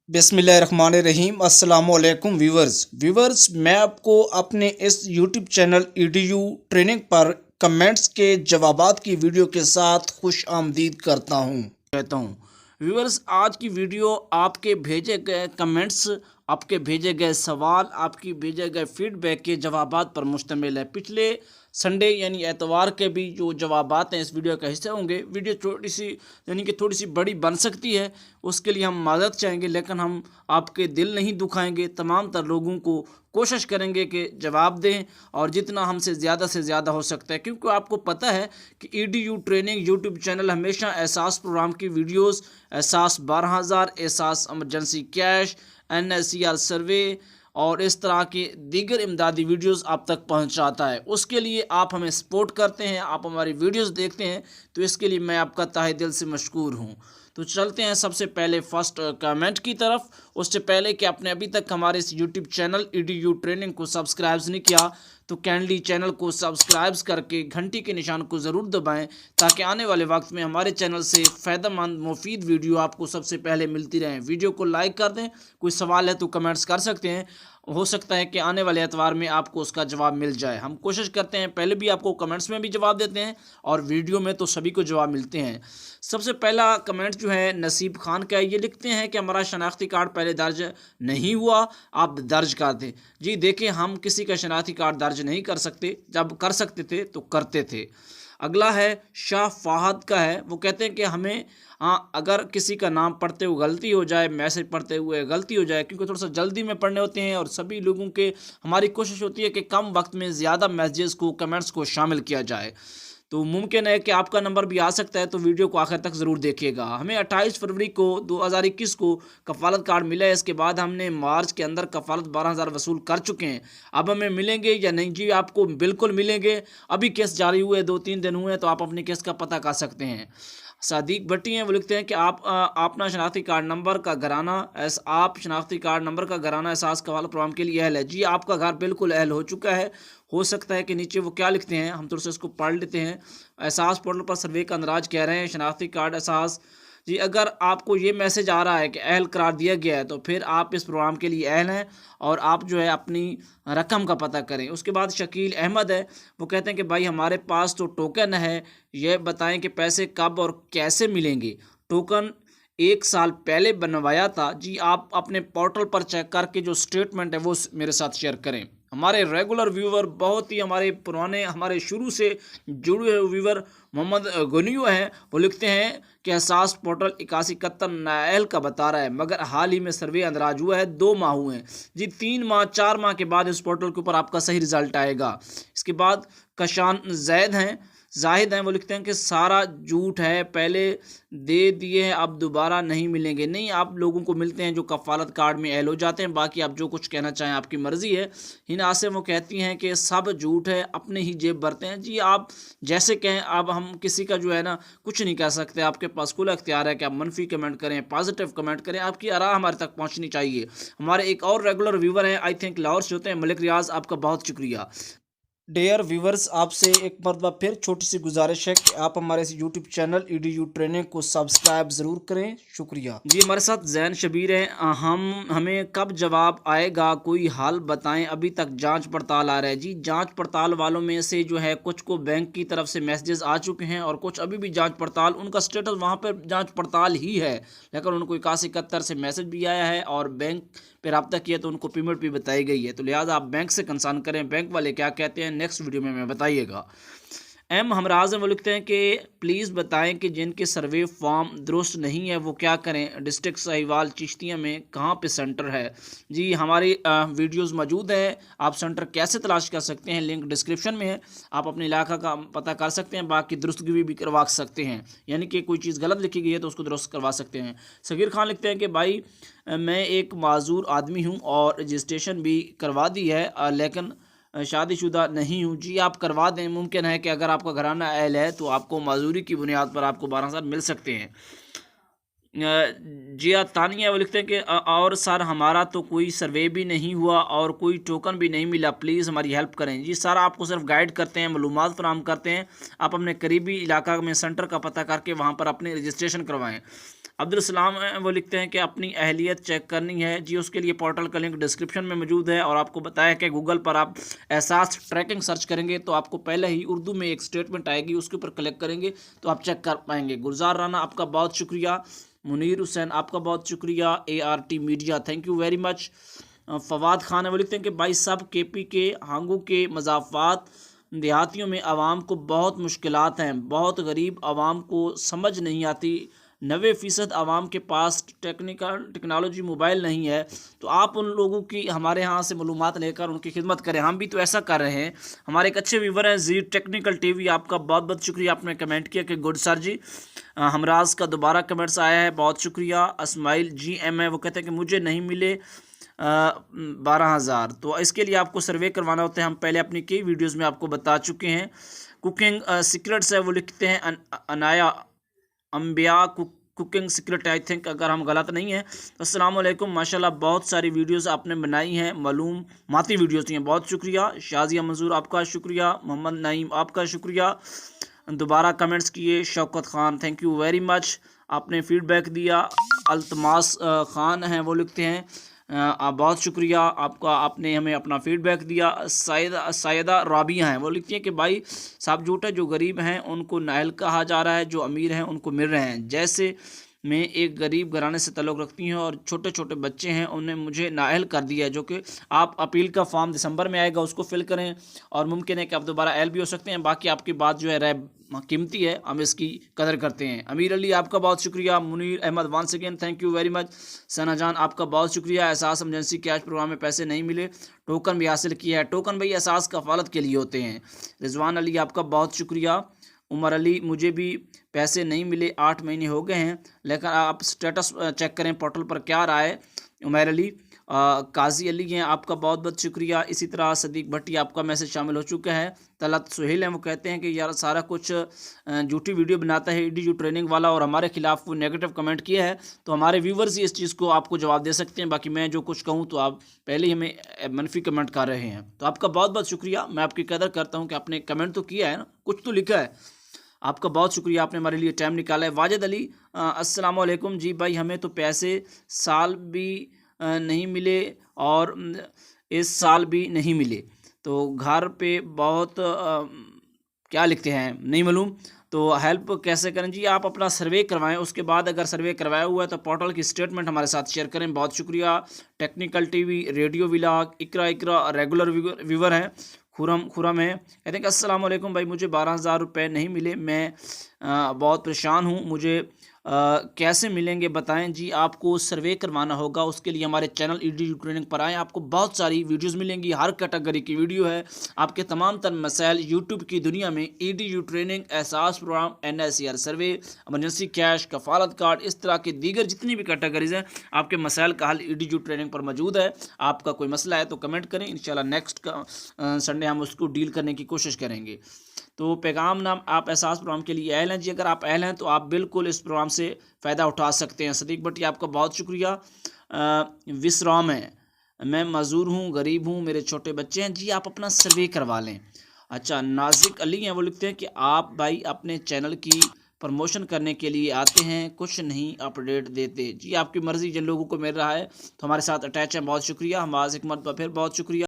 बिस्मिल्लाहिर्रहमानिर्रहीम अस्सलामुअलैकुम व्यूवर्स मैं आपको अपने इस यूट्यूब चैनल ईडीयू ट्रेनिंग पर कमेंट्स के जवाबात की वीडियो के साथ खुश आमदीद कहता हूँ। व्यूवर्स, आज की वीडियो आपके भेजे गए कमेंट्स, आपके भेजे गए सवाल, आपकी भेजे गए फीडबैक के जवाबात पर मुश्तमिल है। पिछले संडे यानी एतवार के भी जो जवाबात हैं इस वीडियो का हिस्सा होंगे। वीडियो छोटी सी यानी कि थोड़ी सी बड़ी बन सकती है, उसके लिए हम माज़रत चाहेंगे, लेकिन हम आपके दिल नहीं दुखाएंगे। तमाम तर लोगों को कोशिश करेंगे कि जवाब दें और जितना हमसे ज़्यादा हो सकता है, क्योंकि आपको पता है कि ईडीयू ट्रेनिंग यूट्यूब चैनल हमेशा एहसास प्रोग्राम की वीडियोस, एहसास 12,000, एहसास एमरजेंसी कैश, NSCR सर्वे और इस तरह के दीगर इमदादी वीडियोस आप तक पहुंचाता है। उसके लिए आप हमें सपोर्ट करते हैं, आप हमारी वीडियोस देखते हैं, तो इसके लिए मैं आपका तहे दिल से मशकूर हूं। तो चलते हैं सबसे पहले फर्स्ट कमेंट की तरफ। उससे पहले कि आपने अभी तक हमारे इस यूट्यूब चैनल ईडीयू ट्रेनिंग को सब्सक्राइब नहीं किया तो कैंडली चैनल को सब्सक्राइब करके घंटी के निशान को ज़रूर दबाएं, ताकि आने वाले वक्त में हमारे चैनल से फ़ायदेमंद मुफीद वीडियो आपको सबसे पहले मिलती रहें। वीडियो को लाइक कर दें। कोई सवाल है तो कमेंट्स कर सकते हैं, हो सकता है कि आने वाले एतवार में आपको उसका जवाब मिल जाए। हम कोशिश करते हैं, पहले भी आपको कमेंट्स में भी जवाब देते हैं और वीडियो में तो सभी को जवाब मिलते हैं। सबसे पहला कमेंट जो है नसीब खान का है। ये लिखते हैं कि हमारा शनाख्ती कार्ड पहले दर्ज नहीं हुआ, आप दर्ज कर दें। जी देखिए, हम किसी का शनाख्ती कार्ड दर्ज नहीं कर सकते, जब कर सकते थे तो करते थे। अगला है शाह फाहद का है। वो कहते हैं कि हमें अगर किसी का नाम पढ़ते हुए गलती हो जाए, मैसेज पढ़ते हुए गलती हो जाए, क्योंकि थोड़ा सा जल्दी में पढ़ने होते हैं और सभी लोगों के, हमारी कोशिश होती है कि कम वक्त में ज़्यादा मैसेजेस को, कमेंट्स को शामिल किया जाए, तो मुमकिन है कि आपका नंबर भी आ सकता है। तो वीडियो को आखिर तक ज़रूर देखिएगा। हमें 28 फरवरी को 2021 को कफ़ालत कार्ड मिला है। इसके बाद हमने मार्च के अंदर कफ़ालत 12,000 वसूल कर चुके हैं। अब हमें मिलेंगे या नहीं? जी आपको बिल्कुल मिलेंगे। अभी केस जारी हुए 2-3 दिन हुए हैं, तो आप अपने केस का पता कर सकते हैं। सादिक भट्टी हैं, वो लिखते हैं कि अपना शनाख्ती कार्ड नंबर का घराना आप शनाख्ती कार्ड नंबर का घराना एहसास कवाल प्रोग्राम के लिए अहल है। जी आपका घर बिल्कुल अहल हो चुका है। हो सकता है कि नीचे वो क्या लिखते हैं, हम थोड़ा सा इसको पढ़ लेते हैं। एहसास पोर्टल पर सर्वे का अंदराज कह रहे हैं शनाख्ती कार्ड एहसास। जी अगर आपको ये मैसेज आ रहा है कि अहल करार दिया गया है, तो फिर आप इस प्रोग्राम के लिए अहल हैं और आप जो है अपनी रकम का पता करें। उसके बाद शकील अहमद है, वो कहते हैं कि भाई हमारे पास तो टोकन है, ये बताएं कि पैसे कब और कैसे मिलेंगे। टोकन 1 साल पहले बनवाया था। जी आप अपने पोर्टल पर चेक करके जो स्टेटमेंट है वो मेरे साथ शेयर करें। हमारे रेगुलर व्यूवर, बहुत ही हमारे पुराने, हमारे शुरू से जुड़े हुए व्यूवर मोहम्मद गनियो हैं, वो लिखते हैं कि एहसास पोर्टल 8171 नायल का बता रहा है, मगर हाल ही में सर्वे अंदराज हुआ है, 2 माह हुए हैं। जी 3 माह 4 माह के बाद इस पोर्टल के ऊपर आपका सही रिजल्ट आएगा। इसके बाद कशान जाहिद हैं, वो लिखते हैं कि सारा झूठ है, पहले दे दिए हैं, अब दोबारा नहीं मिलेंगे। नहीं, आप लोगों को मिलते हैं जो कफ़ालत कार्ड में अहल हो जाते हैं। बाकी आप जो कुछ कहना चाहें आपकी मर्ज़ी है। हिना से वो कहती हैं कि सब झूठ है, अपने ही जेब भरते हैं। जी आप जैसे कहें, अब हम किसी का जो है ना कुछ नहीं कह सकते। आपके पास खुला इख्तियार है कि आप मनफी कमेंट करें, पॉजिटिव कमेंट करें, आपकी आरा हमारे तक पहुँचनी चाहिए। हमारे एक और रेगुलर व्यूवर हैं, आई थिंक लाहौर से होते हैं, मलिक रियाज, आपका बहुत शुक्रिया। डियर व्यूवर्स, आपसे एक मरतबा फिर छोटी सी गुजारिश है कि आप हमारे इस यूट्यूब चैनल ईडीयू ट्रेनिंग को सब्सक्राइब ज़रूर करें। शुक्रिया जी। हमारे साथ जैन शबीर हैं, हमें कब जवाब आएगा, कोई हाल बताएं, अभी तक जांच पड़ताल आ रहा है। जी जांच पड़ताल वालों में से जो है कुछ को बैंक की तरफ से मैसेजेस आ चुके हैं और कुछ अभी भी जांच पड़ताल, उनका स्टेटस वहाँ पर जांच पड़ताल ही है, लेकिन उनको 8171 से मैसेज भी आया है और बैंक पर रब्ता किया तो उनको पेमेंट भी बताई गई है। तो लिहाजा आप बैंक से कंसर्न करें, बैंक वाले क्या कहते हैं नेक्स्ट वीडियो में मैं बताइएगा। एम हमराज हैं, वो लिखते हैं कि प्लीज़ बताएं कि जिनके सर्वे फॉर्म दुरुस्त नहीं है वो क्या करें। डिस्ट्रिक्ट साहिवाल चिश्तिया में कहाँ पे सेंटर है? जी हमारी वीडियोस मौजूद है, आप सेंटर कैसे तलाश कर सकते हैं, लिंक डिस्क्रिप्शन में है। आप अपने इलाका का पता कर सकते हैं, बाकी दुरुस्तगी भी करवा सकते हैं, यानी कि कोई चीज़ गलत लिखी गई है तो उसको दुरुस्त करवा सकते हैं। सगीर खान लिखते हैं कि भाई मैं एक माजूर आदमी हूँ और रजिस्ट्रेशन भी करवा दी है, लेकिन शादीशुदा नहीं हूँ। जी आप करवा दें, मुमकिन है कि अगर आपका घराना अहल है तो आपको माजूरी की बुनियाद पर आपको 12,000 मिल सकते हैं। जिया तानिया, वो लिखते हैं कि और सर हमारा तो कोई सर्वे भी नहीं हुआ और कोई टोकन भी नहीं मिला, प्लीज़ हमारी हेल्प करें। जी सर आपको सिर्फ गाइड करते हैं, मालूमात फराहम करते हैं, आप अपने करीबी इलाका में सेंटर का पता करके वहाँ पर अपने रजिस्ट्रेशन करवाएँ। अब्दुल सलाम वो लिखते हैं कि अपनी अहलियत चेक करनी है जी, उसके लिए पोर्टल का लिंक डिस्क्रिप्शन में मौजूद है। और आपको बताया कि गूगल पर आप एहसास ट्रैकिंग सर्च करेंगे तो आपको पहले ही उर्दू में एक स्टेटमेंट आएगी, उसके ऊपर क्लिक करेंगे तो आप चेक कर पाएंगे। गुलजार राना आपका बहुत शुक्रिया। मुनीर हुसैन आपका बहुत शुक्रिया। ART media thank you very much. Fawad Khan है वो लिखते हैं कि भाई साहब KP के हांगू के मजाफात देहातियों में आवाम को बहुत मुश्किलात हैं, बहुत गरीब आवाम को समझ नहीं आती। 90% आवाम के पास टेक्नोलॉजी मोबाइल नहीं है। तो आप उन लोगों की हमारे यहाँ से मालूमात लेकर उनकी खिदमत करें, हम भी तो ऐसा कर रहे हैं। हमारे एक अच्छे व्यूवर हैं जी टेक्निकल TV, आपका बहुत बहुत शुक्रिया, आपने कमेंट किया कि गुड सर जी। हमराज का दोबारा कमेंट्स आया है, बहुत शुक्रिया। इस्माइल GM है वो कहते हैं कि मुझे नहीं मिले 12,000। तो इसके लिए आपको सर्वे करवाना होता है, हम पहले अपनी कई वीडियोस में आपको बता चुके हैं। कुकिंग सीक्रेट्स है वो लिखते हैं अनाया अम्बिया कुकिंग सीक्रेट आई थिंक, अगर हम गलत नहीं हैं। तो अस्सलाम वालेकुम, माशाल्लाह बहुत सारी वीडियोस आपने बनाई हैं, मालूमाती वीडियोस हैं, बहुत शुक्रिया। शाजिया मंजूर आपका शुक्रिया। मोहम्मद नईम आपका शुक्रिया, दोबारा कमेंट्स किए। Shaukat Khan thank you very much, आपने फीडबैक दिया। अल्तमास खान हैं वो लिखते हैं बहुत शुक्रिया आपका, आपने हमें अपना फीडबैक दिया। सैयदा राबिया हैं वो लिखती हैं कि भाई साहब झूठ है, जो गरीब हैं उनको नायल कहा जा रहा है, जो अमीर हैं उनको मिल रहे हैं। जैसे मैं एक गरीब घराने से ताल्लुक़ रखती हूँ और छोटे छोटे बच्चे हैं, उन्हें मुझे नाअहल कर दिया है। जो कि आप अपील का फॉर्म दिसंबर में आएगा, उसको फिल करें और मुमकिन है कि आप दोबारा अहल भी हो सकते हैं। बाकी आपकी बात जो है राय कीमती है, हम इसकी कदर करते हैं। अमीर अली आपका बहुत शुक्रिया। Munir Ahmad once again thank you very much. Sana जान आपका बहुत शुक्रिया। एहसास इमरजेंसी कैश प्रोग्राम में पैसे नहीं मिले, टोकन भी हासिल किया है। टोकन भाई एहसास कफालत के लिए होते हैं। रिजवान अली आपका बहुत शुक्रिया। उमर अली मुझे भी पैसे नहीं मिले, 8 महीने हो गए हैं, लेकिन आप स्टेटस चेक करें पोर्टल पर क्या रहा है। उमर अली काजी अली हैं आपका बहुत बहुत शुक्रिया। इसी तरह सदीक भट्टी आपका मैसेज शामिल हो चुका है। तलत सुहेल हैं वो कहते हैं कि यार सारा कुछ झूठी वीडियो बनाता है EDU ट्रेनिंग वाला और हमारे खिलाफ वो नेगेटिव कमेंट किया है। तो हमारे व्यूवर्स ही इस चीज़ को आपको जवाब दे सकते हैं, बाकी मैं जो कुछ कहूँ तो आप पहले ही हमें मनफी कमेंट कर रहे हैं। तो आपका बहुत बहुत शुक्रिया, मैं आपकी कदर करता हूँ कि आपने कमेंट तो किया है ना, कुछ तो लिखा है। आपका बहुत शुक्रिया, आपने हमारे लिए टाइम निकाला है। वाजिद अली अस्सलाम वालेकुम जी भाई, हमें तो पैसे साल भी नहीं मिले और इस साल भी नहीं मिले, तो घर पे बहुत क्या लिखते हैं नहीं मालूम, तो हेल्प कैसे करें जी। आप अपना सर्वे करवाएं, उसके बाद अगर सर्वे करवाया हुआ है तो पोर्टल की स्टेटमेंट हमारे साथ शेयर करें। बहुत शुक्रिया। टेक्निकल TV, रेडियो विलाग, इकरा रेगुलर व्यूवर हैं। खुरम है कहते हैं कि अस्सलाम वालेकुम भाई, मुझे 12,000 रुपये नहीं मिले, मैं बहुत परेशान हूँ, मुझे कैसे मिलेंगे बताएं जी। आपको सर्वे करवाना होगा, उसके लिए हमारे चैनल EDU ट्रेनिंग पर आएँ, आपको बहुत सारी वीडियोस मिलेंगी, हर कैटेगरी की वीडियो है। आपके तमाम तर मसाइल यूट्यूब की दुनिया में EDU ट्रेनिंग, एहसास प्रोग्राम, NICR सर्वे, इमरजेंसी कैश, कफालत कार्ड, इस तरह के दीगर जितनी भी कैटेगरीज हैं, आपके मसाइल का हल EDU ट्रेनिंग पर मौजूद है। आपका कोई मसला है तो कमेंट करें, इंशाल्लाह नेक्स्ट संडे हम उसको डील करने की कोशिश करेंगे। तो पैगाम नाम आप एहसास प्रोग्राम के लिए अहल हैं जी, अगर आप अहल हैं तो आप बिल्कुल इस प्रोग्राम से फ़ायदा उठा सकते हैं। सदीक भट्टी आपका बहुत शुक्रिया। विश्राम है, मैं मजदूर हूँ, गरीब हूँ, मेरे छोटे बच्चे हैं जी, आप अपना सर्वे करवा लें। अच्छा, नाजिक अली हैं वो लिखते हैं कि आप भाई अपने चैनल की प्रमोशन करने के लिए आते हैं, कुछ नहीं अपडेट देते जी। आपकी मर्ज़ी, जिन लोगों को मिल रहा है तो हमारे साथ अटैच है, बहुत शुक्रिया। हमारे एक मरतबा फिर बहुत शुक्रिया।